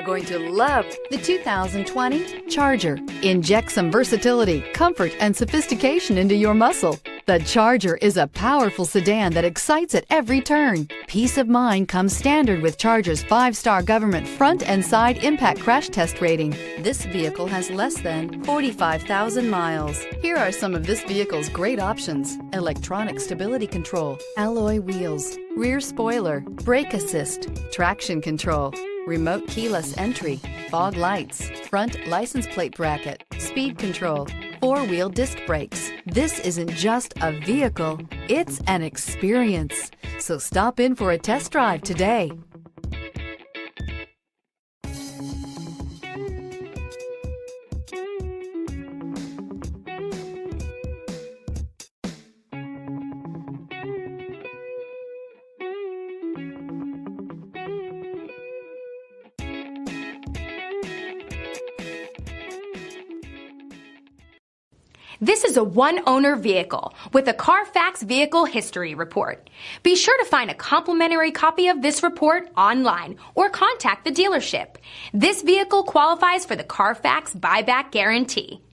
are going to love the 2020 Charger. Inject some versatility, comfort, and sophistication into your muscle. The Charger is a powerful sedan that excites at every turn. Peace of mind comes standard with Charger's 5-star government front and side impact crash test rating. This vehicle has less than 45,000 miles. Here are some of this vehicle's great options: electronic stability control, alloy wheels, rear spoiler, brake assist, traction control, remote keyless entry, fog lights, front license plate bracket, speed control, 4-wheel disc brakes. This isn't just a vehicle, it's an experience. So stop in for a test drive today. This is a one-owner vehicle with a CARFAX Vehicle History Report. Be sure to find a complimentary copy of this report online or contact the dealership. This vehicle qualifies for the CARFAX Buyback Guarantee.